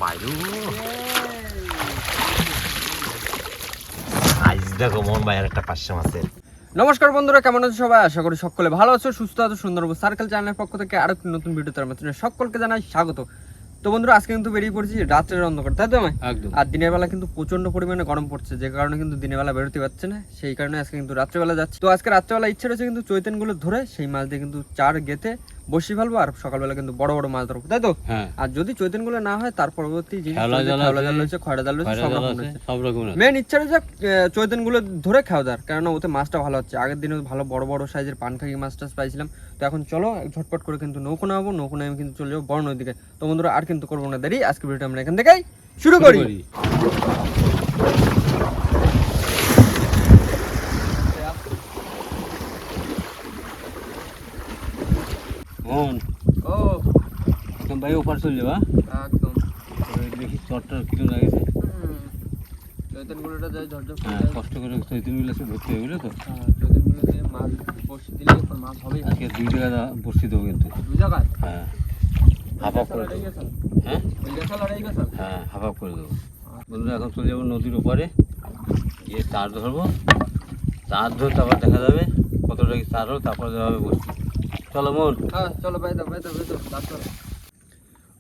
বাইরে সাইজ দেখো মন ভাই, আর একটা 500 মাছের। নমস্কার বন্ধুরা, কেমন আছো সবাই? আশা করি সকলে ভালো আছো, সুস্থ আছো। সুন্দরবন সার্কেল চ্যানেলের পক্ষ থেকে আরো একটি নতুন ভিডিও তার মাধ্যমে সকলকে জানাই স্বাগত। তো বন্ধুরা, আজকে কিন্তু বেরিয়ে পড়েছি রাত্রের অন্ধকার, তাই তো? একদম। আর দিনের বেলা কিন্তু প্রচন্ড পরিমাণে গরম পড়ছে, যে কারণে কিন্তু দিনের বেলা বেরোতে পারছে না, সেই কারণে আজকে কিন্তু রাত্রেবেলা যাচ্ছি। তো আজকে রাত্রেবেলা ইচ্ছে রয়েছে কিন্তু চৈতনগুলো ধরে সেই মাছ দিয়ে কিন্তু চার গেতে বসি ফেলবো, আর সকালবেলা কিন্তু বড় বড় মাছ ধরবো, তাই তো? আর যদি চৈতনগুলো না হয় তার পরবর্তী খয়রা জাল রয়েছে, সব রকম মেন ইচ্ছা রয়েছে চৈতনগুলো ধরে খাওয়া দাওয়ার, কেননা ওতে মাছটা ভালো হচ্ছে। আগের দিনে ভালো বড় বড় সাইজের পানখাকি মাছ টাছ পাইছিলাম। তো এখন চলো ঝটপট করে কিন্তু নৌকো নামাবো, নৌকো নামে কিন্তু চলে যাবো বড় নদীকে। তো বন্ধুরা, আর কিন্তু করবো না দেরি, আজকে ভিডিওটা আমরা এখান থেকেই শুরু করি। ও ভাই ওপার চলে যাবা একদম দেখি চটটা কিলো লাগেছে। চৈতনগুলোটা যাই ঝরঝর কষ্ট করে চৈতনগুলো সব ভর্তি হয়ে গেলো তো। চৈতনগুলো দিয়ে মাছ বসে দিলে এরপর মাছ হবেই। আজকে 2 টাকা বসতে দেবো কিন্তু। 2 জায়গায়? হ্যাঁ, হাফ হাফ করে দেবো। হ্যাঁ হ্যাঁ, হাফ হাফ করে দেবো। বন্ধুরা, এখন চলে যাবো নদীর ওপারে, গিয়ে চার ধরবো। চার ধরে তারপর দেখা যাবে কতটা কি চার হলো, তারপর দেওয়া হবে বসতে। চলো মন। হ্যাঁ চলো, বাই দাও।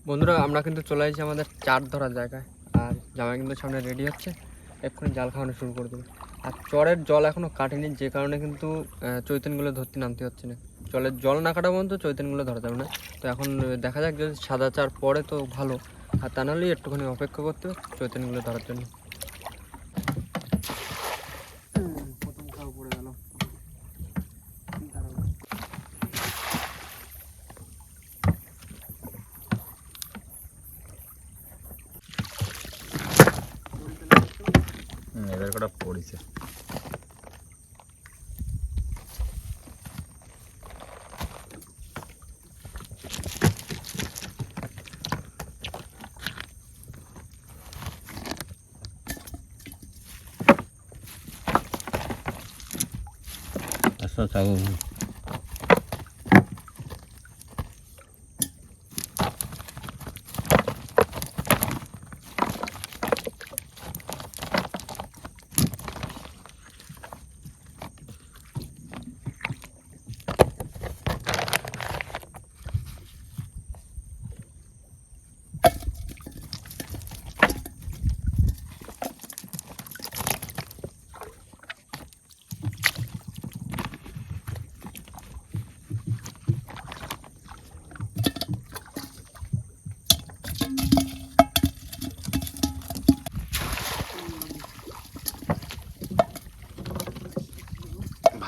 বন্ধুরা, আমরা কিন্তু চলে আসছি আমাদের চার ধরার জায়গায়, আর জামাই কিন্তু সামনে রেডি হচ্ছে, এক্ষুনি জাল খাওয়ানো শুরু করে দেবে। আর চরের জল এখনও কাটেনি, যে কারণে কিন্তু চৈতনগুলো ধরতে নামতে হচ্ছে না। জলের জল না কাটা পর্যন্ত চৈতনগুলো ধরা যাবে না। তো এখন দেখা যাক, যদি সাদা চার পরে তো ভালো, আর তা নাহলেই একটুখানি অপেক্ষা করতে হবে চৈতনগুলো ধরার জন্য। প্রথম খাওয়া পড়ে গেল। এবার কটা পড়েছে। আচ্ছা থাকো।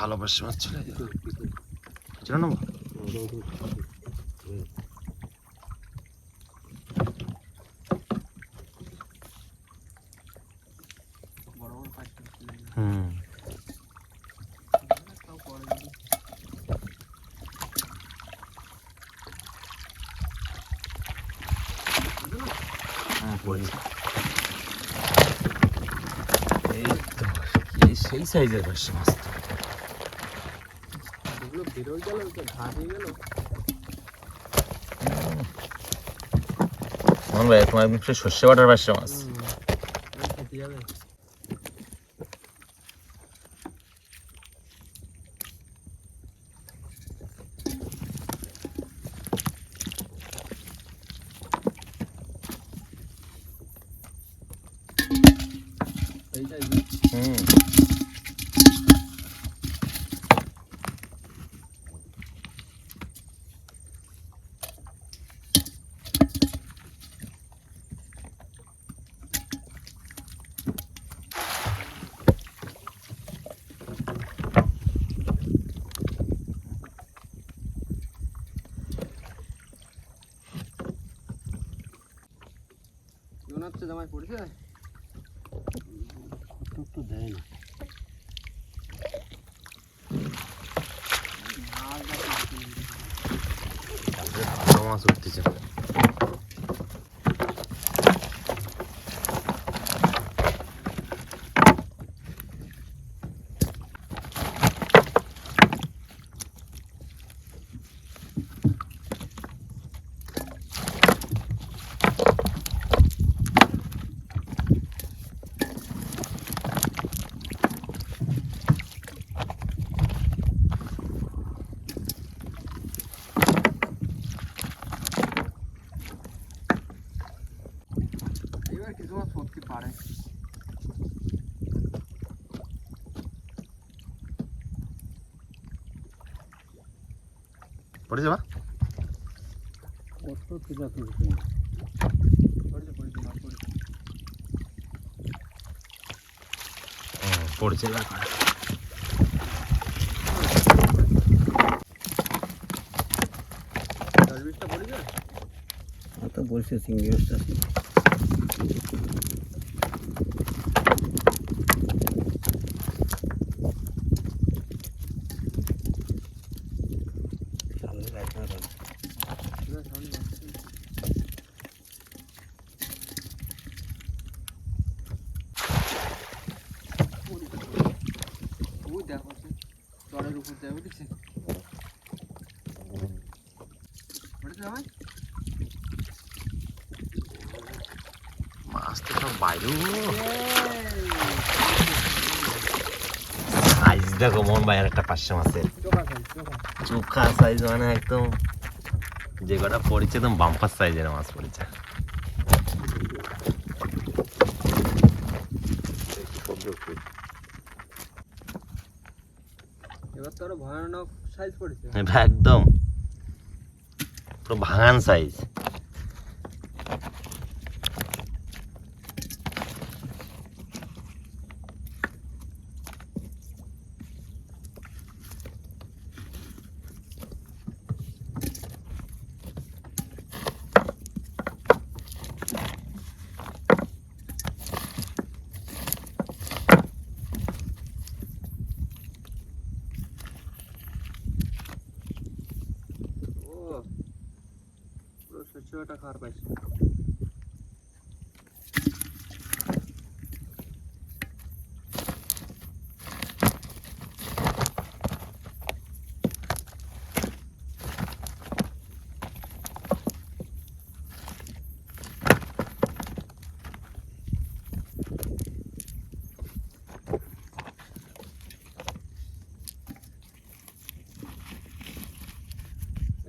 ভালোবাসে মাছ চলে জানো না। হুম, এই তো সেই সাইজের পার্শে মাছ। বেরোয় গেল, ঘাট হয়ে গেল। মন ভাই, তোমার সর্ষে বাটার পার্শে মাছ। হুম, মনে হচ্ছে জামাই পড়েছে। তো দেয় না। ভালো মাছ উঠতেছে। কিছু মাছ সত্যি পারে। পড়ে যাবা কত কিনা পড়েছে মাছ পড়েছে। পড়ছে না তো বলছে চিংড়ি মাছটা আছে। সামনে লাইট না দাও। ওই দেখো জলের উপর দিয়ে উঠেছে। উঠেছে ভাই? মাছ তো সব বাইরে সাইজ দেখো মন ভাই আর একটা 500 মাছের চোখা সাইজ মানে একদম যে কটা পড়েছে একদম বাম্পার সাইজের মাছ পড়েছে। এবার তো আরো ভয়ানক সাইজ পড়েছে। একদম পুরো ভাঙান সাইজ। পুরো সচ্ছটা খাওয়ার পাইছে।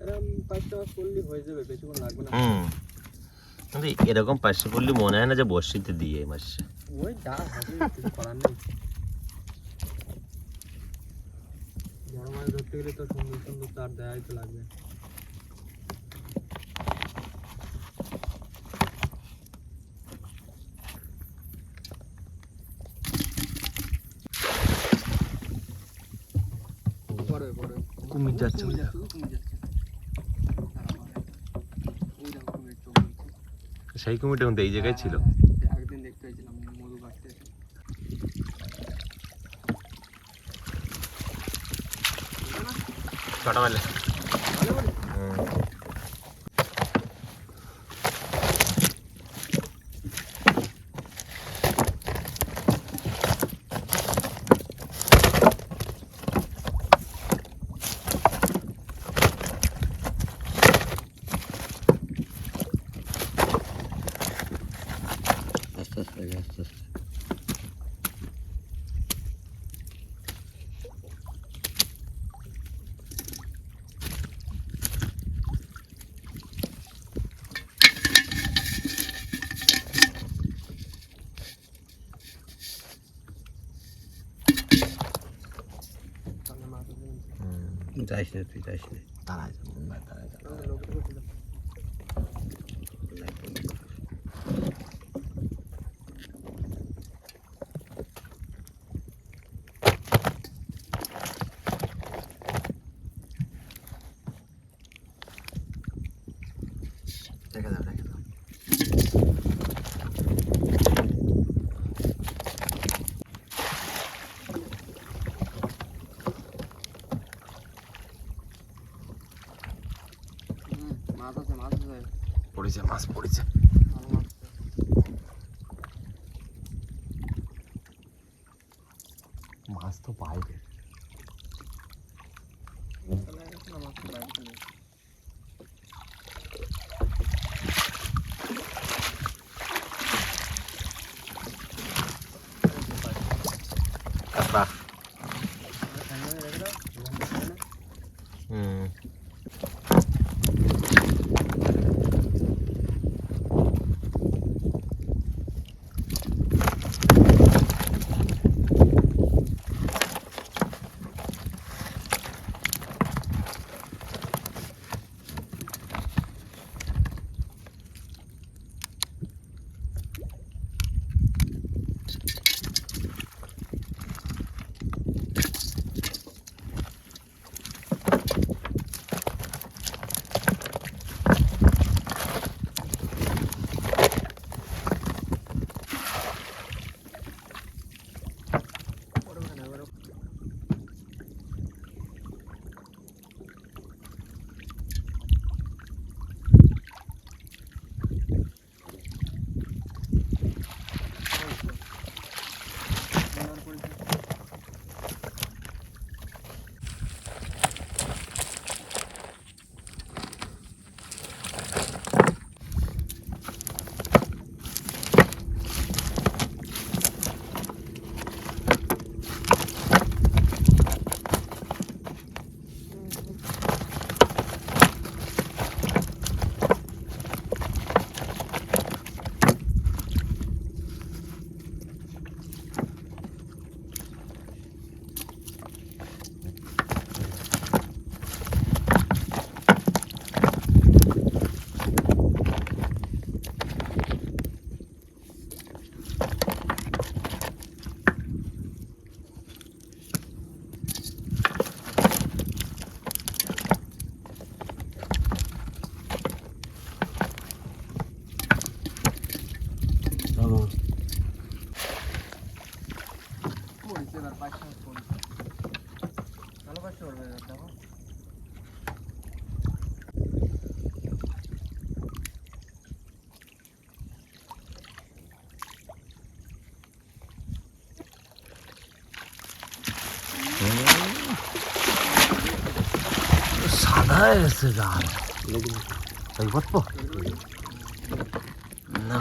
এরকম 5টা মাছ করলে হয়ে যাবে, বেশিক্ষণ লাগবে না। কিন্তু এরকম 500 পড়লে মনে হয় না যে বর্ষিতে দিয়ে এই মাছ। ওই যা হবে কিছু করার নেই। বড় মাছ ধরতে গেলে তো সুন্দর সুন্দর চার দেওয়াই তো লাগবে। কুমির যাচ্ছে কুমির যাচ্ছে। সেই কুমিরটা কিন্তু এই জায়গায় ছিল। একদিন দেখতে পেয়েছিলাম মধু গাছতে। ছোটবেলা আস্তে আস্তে আগে আস্তে আস্তে। যাইস না তুই যাইস না। তারাই তারাই দেখা দাও দেখা দাও। মাছ আছে মাছ আছে। পড়েছে মাছ পড়েছে। ভালো মাছ আছে। মাছ তো বাইরে। কাঁকড়া। এসে জাল এই বটপো না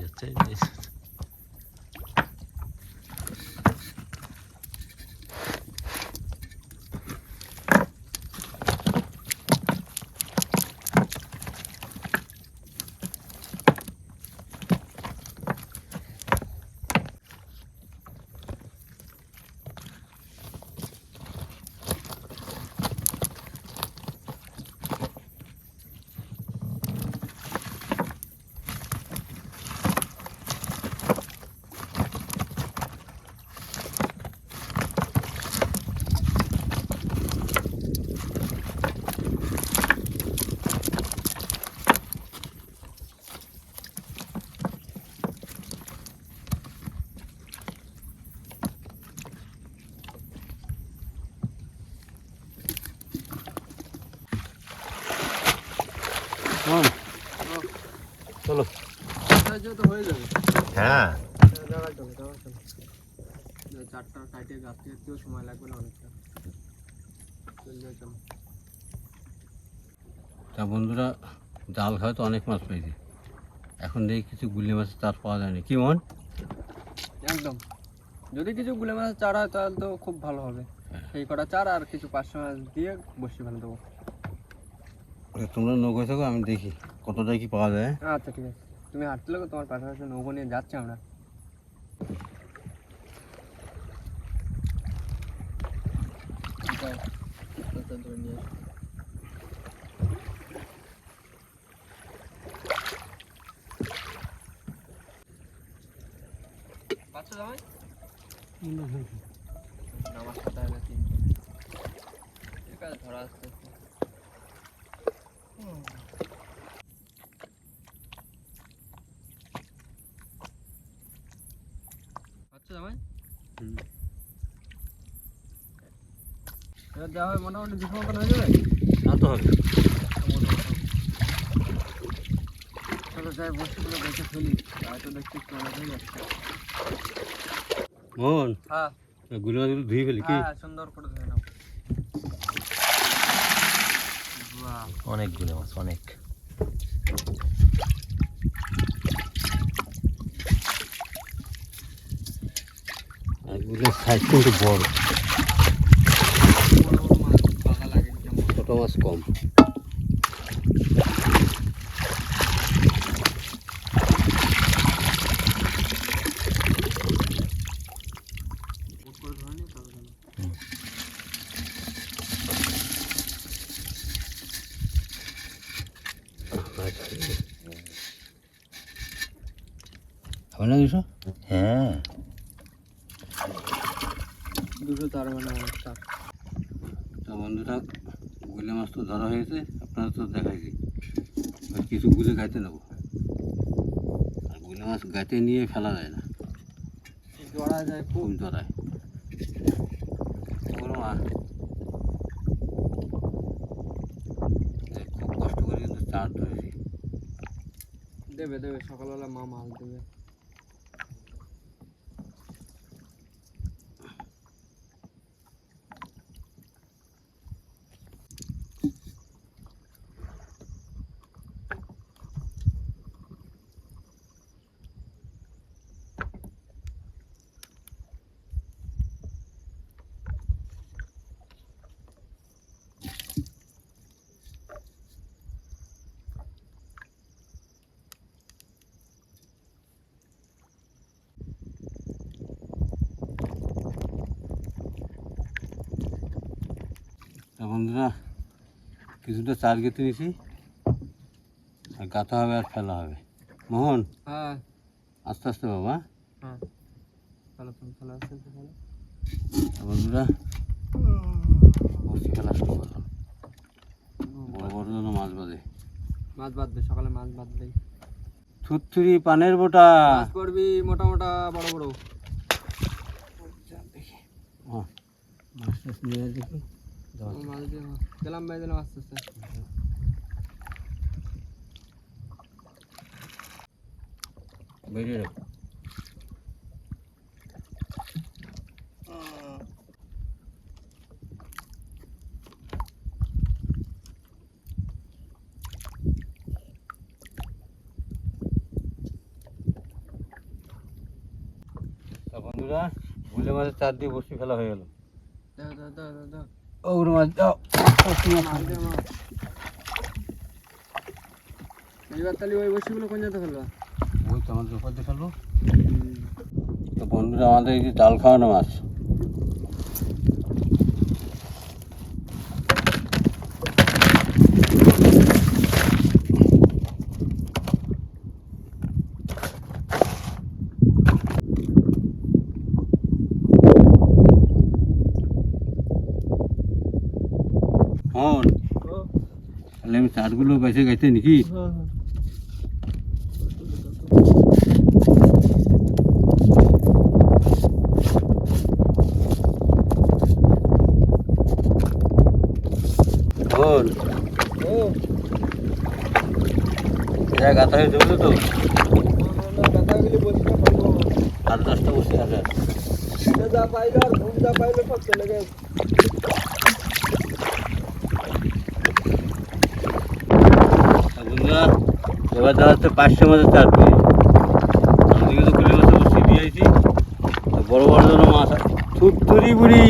যাচ্ছে চলো হয়ে যাবে হ্যাঁ চারটা কাটিয়ে গাছতে যেতেও সময় লাগবে না অনেকটা চলো। তা বন্ধুরা জাল খায় তো অনেক মাছ পেয়েছি, এখন দেখি কিছু গুলি মাছের চার পাওয়া যায়নি। কি মন? একদম, যদি কিছু গুলে মাছের চারা হয় তাহলে তো খুব ভালো হবে। সেই কটা চারা আর কিছু 500 মাছ দিয়ে বসে ফেলে দেবো। তোমরা নৌকো থাকো, আমি দেখি কতটাই কি পাওয়া যায়। আচ্ছা ঠিক আছে, তুমি হাঁটতে লাগো, তোমার পাশাপাশি নৌকো নিয়ে যাচ্ছি আমরা। আমার সাথে ঠিক আছে, ধরা আসতে আচ্ছা জামাই, এবার দেওয়া হয় মোটামুটি 200 মতন হয়ে যাবে। না তো হবে। চলো যাই বসিগুলো দেখে ফেলি, হয়তো দেখছি একটু অনেক হয়ে যাচ্ছে। মোহন, হ্যাঁ গুলো মাছগুলো ধুয়ে ফেলি কি? হ্যাঁ সুন্দর করে ধুয়ে নাও। বাহ, অনেক গুলো মাছ, অনেক। এগুলোর সাইজ কিন্তু বড়, বড় বড় মাছ বাধা লাগে কেমন। ছোট মাছ কম। হুট করে ধরে নিই তবে কেন। হবে না দুশো? হ্যাঁ, দুটো তার মানে অনেকটা। তা বন্ধুরা, গুলে মাছ তো ধরা হয়েছে, আপনারা তো দেখাইছি। এবার কিছু গুলে গাইতে নেবো। আর গুলে মাছ গাইতে নিয়ে ফেলা যায় না, জড়া যায় খুব। খুব জড়ায়। বড় মাছ খুব কষ্ট করে কিন্তু চার ধরেছি। দেবে দেবে, সকালবেলা মা মাছ দেবে। তা বন্ধুরা, কিছুটা চার গেঁথে নিয়েছি, আর গাঁথা হবে আর ফেলা হবে। মোহন, হ্যাঁ আস্তে আস্তে বাবা। হ্যাঁ, ভালো ফোন ভালো আছে ভালো। তা বন্ধুরা, বসি ফেলা শুরু করলাম। বড় বড় যেন মাছ বাঁধে। মাছ বাঁধবে, সকালে মাছ বাঁধবেই। থুতথুরি পানের বোটা। মাছ পড়বি মোটা মোটা বড় বড়। মাছ টাছ নিয়ে দেখি। মাছ দিয়ে গেলাম বাই দিলাম আস্তে আস্তে। বেরিয়ে রাখো। তা বন্ধুরা, গুলে মাছের চার দিয়ে বসি ফেলা হয়ে গেল। দাও দাও দাও দাও দাও। ওগুলো মাছ দাও। মাছ দে মাছ। এইবার তাহলে ওই বসিগুলো কোন জায়গাতে ফেলবা? ওই তো আমাদের উপর দিয়ে ফেলবো। তো বন্ধুরা, আমাদের এই যে জাল খাওয়ানো মাছ। হন, তাহলে আমি চারগুলো বেছে গেছে নাকি? হন, এটা গাঁথা হয়েছে বুঝলো তো? গাঁথাগুলি বসিটা ফেলবো। আর 10টা বসে আছে। যা পাইলো আর ঘুম যা পাইলো সব চলে গেছে। বন্ধুরা, এবার দেওয়া হচ্ছে 500 মাছের চার দিয়ে। আমি তো গুলি মাছ বসে দিয়েছি। বড় বড় যেন মাছ আছে। থুতথুরি বুড়ি।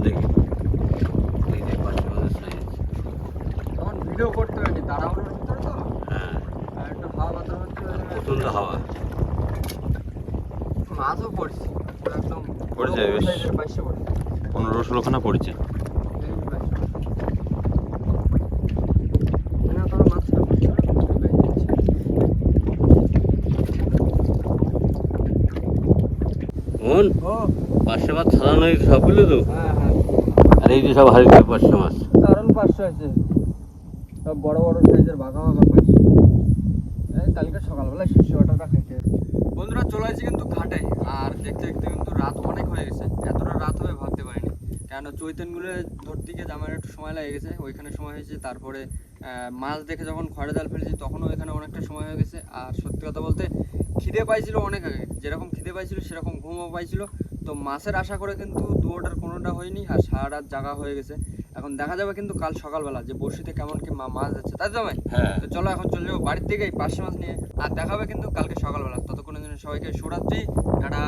দেখি এই যে পাঁচশো মাছের সাইজ। তখন ভিডিও করতে হয়নি, তাড়াহুড়োর ভিতরে তো, হ্যাঁ, আর একটু হাওয়া বাতাস হচ্ছে, প্রচণ্ড হাওয়া। মাছও পড়ছে পুরো একদম পড়ে যায় বেশ। 2200 পড়ছে। 15-16 খানা পড়েছে। মন ও 500 মাছ ছাড়ানো হয়েছে সবগুলো তো, হ্যাঁ হ্যাঁ, আর এই যে সব হারিয়ে 500 মাছ। দারুণ 500 আছে, সব বড় বড় সাইজের বাঘা বাঘা 500। এই কালকে সকালবেলা শিশু ওটা খাইতে। বন্ধুরা চলে আসছি কিন্তু ঘাটে, আর দেখতে দেখতে কিন্তু রাত অনেক হয়ে গেছে। এতটা রাত হবে ভাবতে পারিনি, কেন চৈতনগুলো ধরতে গিয়ে আমার একটু সময় লেগে গেছে, ওইখানে সময় হয়েছে। তারপরে মাছ দেখে যখন খড়ে জাল ফেলেছি তখনও ওইখানে অনেকটা সময় হয়ে গেছে। আর সত্যি কথা বলতে খিদে পাইছিল অনেক আগে, যেরকম খিদে পাইছিল সেরকম ঘুমও পাইছিল। তো মাছের আশা করে কিন্তু দুটোটার কোনোটা হয়নি, আর সারা রাত জাগা হয়ে গেছে। এখন দেখা যাবে কিন্তু কাল সকালবেলা যে বড়শিতে কেমন কি মাছ যাচ্ছে, তাই তো ভাই? হ্যাঁ, তো চলো এখন চলে যাবো বাড়ির দিকে 500 মাছ নিয়ে, আর দেখাবে কিন্তু কালকে সকালবেলা। ততক্ষণের জন্য সবাইকে শুভরাত্রি, টাটা।